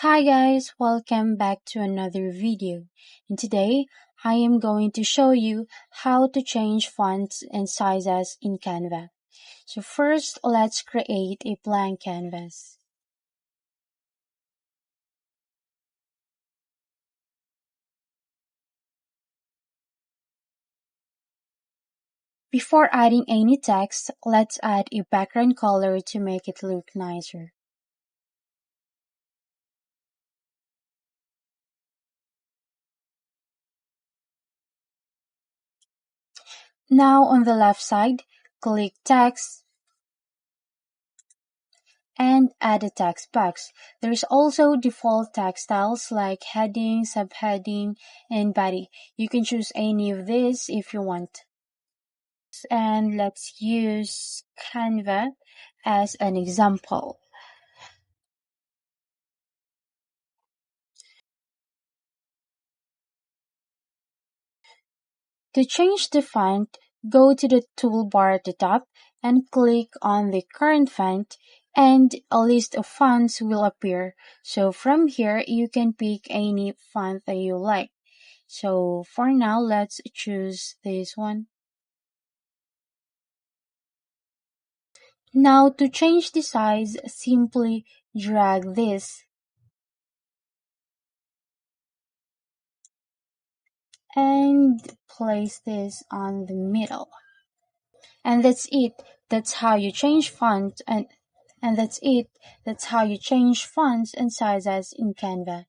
Hi guys, welcome back to another video. And today I am going to show you how to change fonts and sizes in Canva. So first, let's create a blank canvas. Before adding any text, let's add a background color to make it look nicer. Now on the left side, click Text and add a text box. There's also default text styles like heading, subheading, and body. You can choose any of these if you want. And let's use Canva as an example. To change the font, go to the toolbar at the top and click on the current font, and a list of fonts will appear. So from here, you can pick any font that you like. So for now, let's choose this one. Now to change the size, simply drag this and place this on the middle. And that's it. That's how you change font and that's it. That's how you change fonts and sizes in Canva.